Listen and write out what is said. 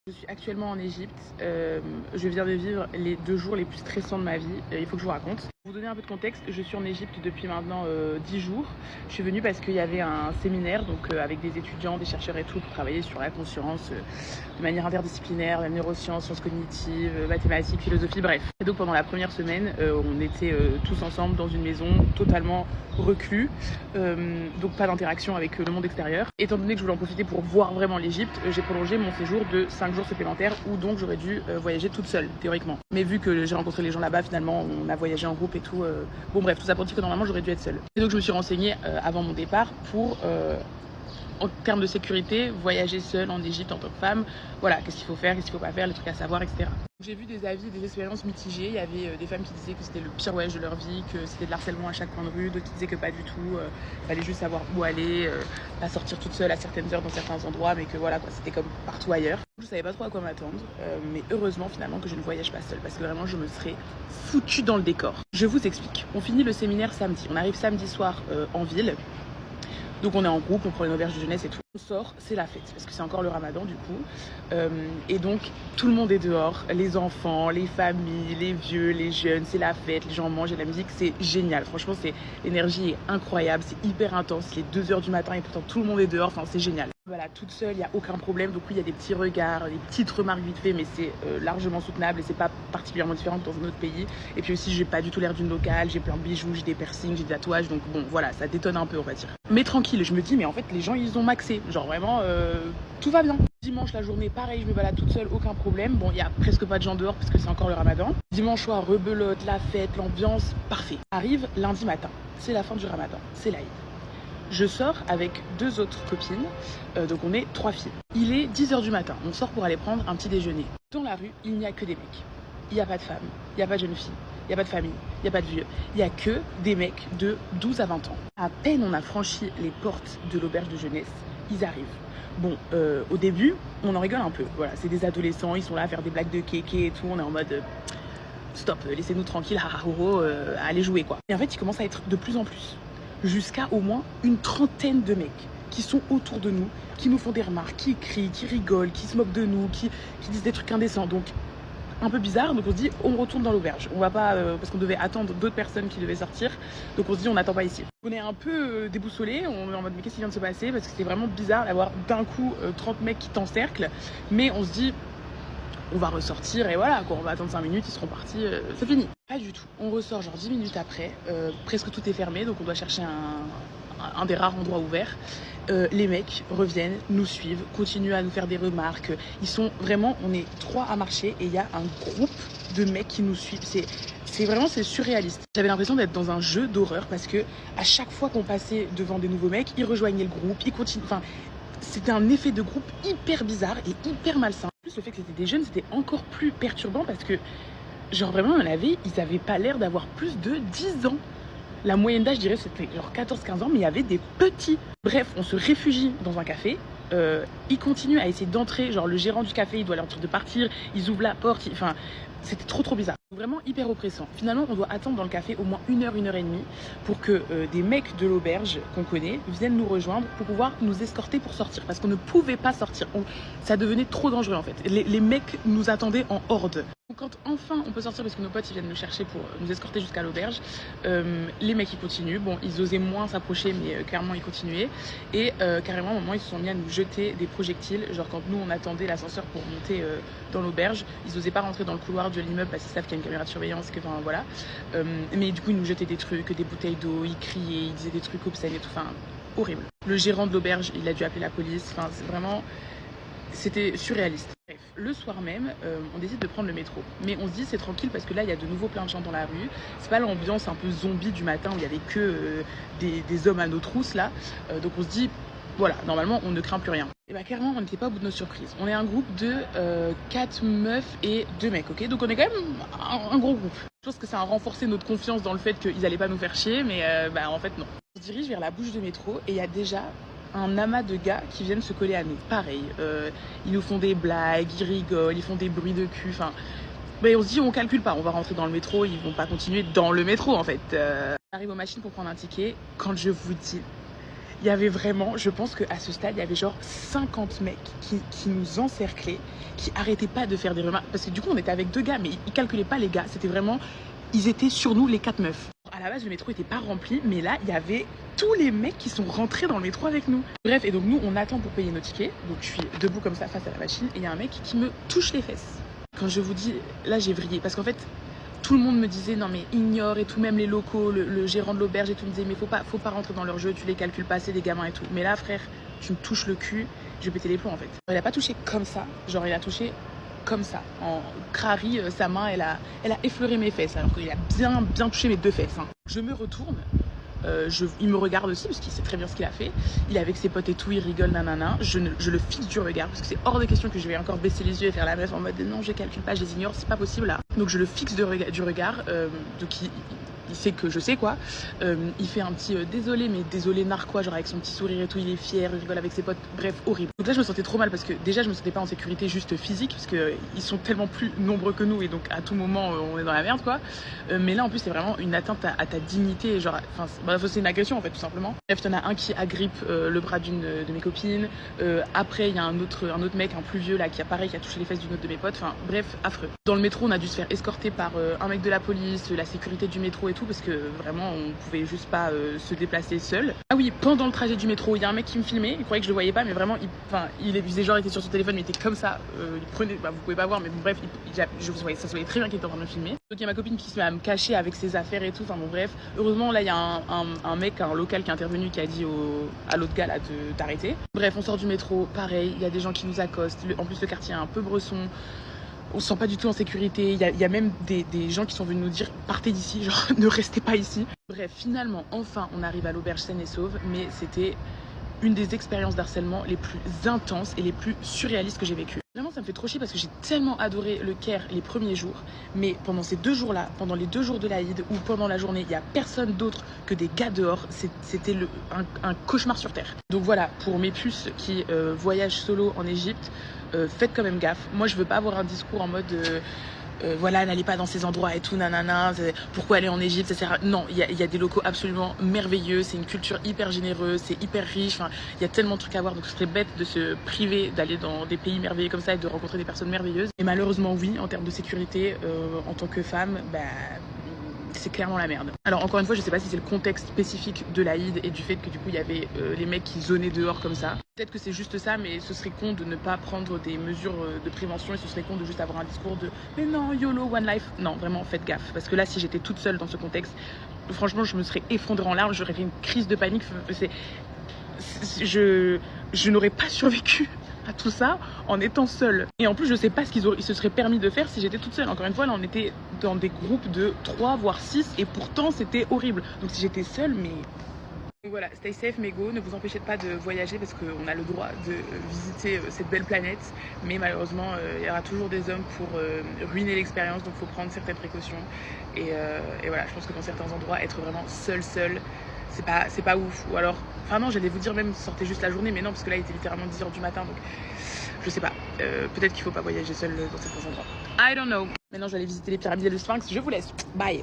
Je suis actuellement en Égypte. Je viens de vivre les 2 jours les plus stressants de ma vie. Il faut que je vous raconte. Pour vous donner un peu de contexte, je suis en Égypte depuis maintenant 10 jours. Je suis venue parce qu'il y avait un séminaire avec des étudiants, des chercheurs et tout pour travailler sur la conscience de manière interdisciplinaire, la neurosciences, sciences cognitives, mathématiques, philosophie, bref. Et donc pendant la première semaine, on était tous ensemble dans une maison totalement reclus, donc pas d'interaction avec le monde extérieur. Étant donné que je voulais en profiter pour voir vraiment l'Égypte, j'ai prolongé mon séjour de 5 jours supplémentaires où donc j'aurais dû voyager toute seule, théoriquement. Mais vu que j'ai rencontré les gens là-bas, finalement, on a voyagé en groupe et tout. Bon bref, tout ça pour dire que normalement j'aurais dû être seule. Et donc je me suis renseignée avant mon départ pour, en termes de sécurité, voyager seule en Égypte en tant que femme. Voilà, qu'est-ce qu'il faut faire, qu'est-ce qu'il faut pas faire, les trucs à savoir, etc. J'ai vu des avis, des expériences mitigées. Il y avait des femmes qui disaient que c'était le pire voyage de leur vie, que c'était de l'harcèlement à chaque coin de rue, d'autres qui disaient que pas du tout, fallait juste savoir où aller, pas sortir toute seule à certaines heures dans certains endroits, mais que voilà quoi, c'était comme partout ailleurs. Je savais pas trop à quoi m'attendre, mais heureusement finalement que je ne voyage pas seule, parce que vraiment je me serais foutue dans le décor. Je vous explique. On finit le séminaire samedi, on arrive samedi soir en ville. Donc on est en groupe, on prend une auberge de jeunesse et tout. On sort, c'est la fête, parce que c'est encore le ramadan du coup. Et donc tout le monde est dehors, les enfants, les familles, les vieux, les jeunes, c'est la fête, les gens mangent et la musique, c'est génial. Franchement, l'énergie est incroyable, c'est hyper intense, il est 2 h du matin et pourtant tout le monde est dehors, enfin c'est génial. Voilà, toute seule, il n'y a aucun problème. Donc oui, il y a des petits regards, des petites remarques vite fait, mais c'est largement soutenable et c'est pas particulièrement différent que dans un autre pays. Et puis aussi, j'ai pas du tout l'air d'une locale, j'ai plein de bijoux, j'ai des piercings, j'ai des tatouages, donc bon, voilà, ça détonne un peu, on va dire. Mais tranquille, je me dis, mais en fait, les gens, ils ont maxé. Genre vraiment, tout va bien. Dimanche, la journée, pareil, je me balade toute seule, aucun problème. Bon, il y a presque pas de gens dehors parce que c'est encore le ramadan. Dimanche soir, rebelote, la fête, l'ambiance, parfait. Arrive lundi matin, c'est la fin du ramadan, c'est l'Aïd. Je sors avec 2 autres copines, donc on est 3 filles. Il est 10 h du matin, on sort pour aller prendre un petit déjeuner. Dans la rue, il n'y a que des mecs. Il n'y a pas de femmes, il n'y a pas de jeunes filles, il n'y a pas de famille, il n'y a pas de vieux. Il n'y a que des mecs de 12 à 20 ans. À peine on a franchi les portes de l'auberge de jeunesse, ils arrivent. Bon, au début, on en rigole un peu. Voilà, c'est des adolescents, ils sont là à faire des blagues de kéké et tout. On est en mode stop, laissez-nous tranquilles, allez jouer quoi. Et en fait, il commence à être de plus en plus. Jusqu'à au moins une trentaine de mecs qui sont autour de nous, qui nous font des remarques, qui crient, qui rigolent, qui se moquent de nous, qui disent des trucs indécents. Donc, un peu bizarre. Donc, on se dit, on retourne dans l'auberge. On va pas, parce qu'on devait attendre d'autres personnes qui devaient sortir. Donc, on se dit, on n'attend pas ici. On est un peu déboussolés. On est en mode, mais qu'est-ce qui vient de se passer? Parce que c'est vraiment bizarre d'avoir d'un coup 30 mecs qui t'encerclent. Mais on se dit, on va ressortir et voilà quoi, on va attendre 5 minutes, ils seront partis, c'est fini. Pas du tout, on ressort genre 10 minutes après, presque tout est fermé, donc on doit chercher un des rares endroits ouverts. Les mecs reviennent, nous suivent, continuent à nous faire des remarques. Ils sont vraiment, on est 3 à marcher et il y a un groupe de mecs qui nous suivent. C'est vraiment, c'est surréaliste. J'avais l'impression d'être dans un jeu d'horreur parce que à chaque fois qu'on passait devant des nouveaux mecs, ils rejoignaient le groupe, ils continuent, enfin c'était un effet de groupe hyper bizarre et hyper malsain. En plus, le fait que c'était des jeunes, c'était encore plus perturbant parce que, genre vraiment, ils avaient pas l'air d'avoir plus de 10 ans. La moyenne d'âge, je dirais, c'était genre 14-15 ans, mais il y avait des petits. Bref, on se réfugie dans un café. Ils continuent à essayer d'entrer. Genre, le gérant du café, il doit leur dire de partir. Ils ouvrent la porte. Enfin, c'était trop bizarre. Vraiment hyper oppressant. Finalement, on doit attendre dans le café au moins 1 heure, 1 heure et demie pour que des mecs de l'auberge qu'on connaît viennent nous rejoindre pour pouvoir nous escorter pour sortir. Parce qu'on ne pouvait pas sortir. Ça devenait trop dangereux en fait. Les mecs nous attendaient en horde. Donc, quand enfin on peut sortir parce que nos potes ils viennent nous chercher pour nous escorter jusqu'à l'auberge, les mecs ils continuent. Bon, ils osaient moins s'approcher, mais clairement ils continuaient. Et carrément, à un moment, ils se sont mis à nous jeter des projectiles. Genre, quand nous on attendait l'ascenseur pour monter dans l'auberge, ils osaient pas rentrer dans le couloir de l'immeuble parce qu'ils savent qu'il y a une caméra de surveillance, que enfin voilà. Mais du coup, ils nous jetaient des trucs, des bouteilles d'eau, ils criaient, ils disaient des trucs obscènes et tout. Enfin, horrible. Le gérant de l'auberge, il a dû appeler la police. Enfin, c'est vraiment. C'était surréaliste. Bref, le soir même, on décide de prendre le métro. Mais on se dit c'est tranquille parce que là, il y a de nouveau plein de gens dans la rue. C'est pas l'ambiance un peu zombie du matin où il y avait que des hommes à nos trousses là. Donc on se dit, voilà, normalement, on ne craint plus rien. Et bah clairement, on n'était pas au bout de nos surprises. On est un groupe de 4 meufs et 2 mecs, ok? Donc on est quand même un gros groupe. Je pense que ça a renforcé notre confiance dans le fait qu'ils allaient pas nous faire chier, mais en fait non. On se dirige vers la bouche de métro et il y a déjà un amas de gars qui viennent se coller à nous. Pareil, ils nous font des blagues, ils rigolent, ils font des bruits de cul, enfin... Mais on se dit, on calcule pas, on va rentrer dans le métro, ils vont pas continuer dans le métro en fait. On arrive aux machines pour prendre un ticket, quand je vous dis, il y avait vraiment, je pense qu'à ce stade, il y avait genre 50 mecs qui nous encerclaient, qui arrêtaient pas de faire des remarques. Parce que du coup, on était avec 2 gars, mais ils calculaient pas les gars. C'était vraiment, ils étaient sur nous les 4 meufs. À la base, le métro était pas rempli, mais là, il y avait tous les mecs qui sont rentrés dans le métro avec nous. Bref, et donc nous, on attend pour payer nos tickets. Donc je suis debout comme ça face à la machine, et il y a un mec qui me touche les fesses. Quand je vous dis, là, j'ai vrillé. Parce qu'en fait, tout le monde me disait non mais ignore et tout, même les locaux, le gérant de l'auberge et tout me disait mais faut pas rentrer dans leur jeu, tu les calcules pas, c'est des gamins et tout. Mais là frère, tu me touches le cul, je vais péter les plombs en fait. Il a pas touché comme ça, genre il a touché comme ça, en crari, sa main elle a effleuré mes fesses alors qu'il a bien touché mes 2 fesses. Hein. Je me retourne. Il me regarde aussi parce qu'il sait très bien ce qu'il a fait. Il est avec ses potes et tout, il rigole, nanana. Je le fixe du regard parce que c'est hors de question que je vais encore baisser les yeux et faire la meuf en mode non, je calcule pas, je les ignore, c'est pas possible là. Donc je le fixe du regard. Donc il sait que je sais quoi. Il fait un petit désolé, mais désolé narquois, genre avec son petit sourire et tout, il est fier, il rigole avec ses potes, bref, horrible. Donc là je me sentais trop mal parce que déjà je me sentais pas en sécurité juste physique parce que ils sont tellement plus nombreux que nous et donc à tout moment on est dans la merde quoi. Mais là en plus c'est vraiment une atteinte à ta dignité, genre, enfin c'est une agression en fait tout simplement. Bref, il y en a un qui agrippe le bras d'une de mes copines. Après il y a un autre mec, un plus vieux là, qui a touché les fesses d'une autre de mes potes. Enfin bref, affreux. Dans le métro on a dû se faire escorter par un mec de la police, la sécurité du métro et tout parce que vraiment on pouvait juste pas se déplacer seul. Ah oui, pendant le trajet du métro il y a un mec qui me filmait, il croyait que je le voyais pas mais vraiment il faisait genre il était sur son téléphone mais il était comme ça, il prenait, vous pouvez pas voir mais bon, bref ça se voyait très bien qu'il était en train de me filmer. Donc il y a ma copine qui se met à me cacher avec ses affaires et tout, enfin bon bref, heureusement là il y a un mec, un local qui est intervenu qui a dit à l'autre gars là d'arrêter. Bref, on sort du métro, pareil, il y a des gens qui nous accostent, en plus le quartier est un peu bresson. On se sent pas du tout en sécurité, il y a même des gens qui sont venus nous dire partez d'ici, genre ne restez pas ici. Bref, finalement, enfin on arrive à l'auberge saine et sauve, mais c'était une des expériences d'harcèlement les plus intenses et les plus surréalistes que j'ai vécues. Vraiment ça me fait trop chier parce que j'ai tellement adoré le Caire les premiers jours, mais pendant ces 2 jours là, pendant les 2 jours de l'Aïd ou pendant la journée, il n'y a personne d'autre que des gars dehors, c'était un cauchemar sur terre. Donc voilà, pour mes puces qui voyagent solo en Égypte, faites quand même gaffe. Moi je veux pas avoir un discours en mode voilà, n'allez pas dans ces endroits et tout, nanana, pourquoi aller en Égypte, ça sert à... Non, il y a des locaux absolument merveilleux, c'est une culture hyper généreuse, c'est hyper riche, enfin, il y a tellement de trucs à voir, donc ce serait bête de se priver d'aller dans des pays merveilleux comme ça et de rencontrer des personnes merveilleuses. Et malheureusement, oui, en termes de sécurité, en tant que femme, bah... c'est clairement la merde. Alors encore une fois, je sais pas si c'est le contexte spécifique de l'Aïd et du fait que du coup il y avait les mecs qui zonaient dehors comme ça. Peut-être que c'est juste ça, mais ce serait con de ne pas prendre des mesures de prévention et ce serait con de juste avoir un discours de mais non, YOLO, one life. Non, vraiment, faites gaffe. Parce que là, si j'étais toute seule dans ce contexte, franchement, je me serais effondrée en larmes, j'aurais fait une crise de panique. Je n'aurais pas survécu à tout ça en étant seule. Et en plus, je sais pas ce ils se seraient permis de faire si j'étais toute seule. Encore une fois, là, on était dans des groupes de 3 voire 6 et pourtant, c'était horrible. Donc si j'étais seule, mais... Donc voilà, stay safe mes go, ne vous empêchez pas de voyager parce qu'on a le droit de visiter cette belle planète, mais malheureusement il y aura toujours des hommes pour ruiner l'expérience, donc il faut prendre certaines précautions et voilà, je pense que dans certains endroits, être vraiment seul, c'est pas ouf. Ou alors, enfin non, j'allais vous dire même sortez juste la journée, mais non, parce que là il était littéralement 10h du matin, donc je sais pas, peut-être qu'il faut pas voyager seul dans certains endroits. I don't know. Maintenant je vais aller visiter les pyramides et le Sphinx, je vous laisse, bye.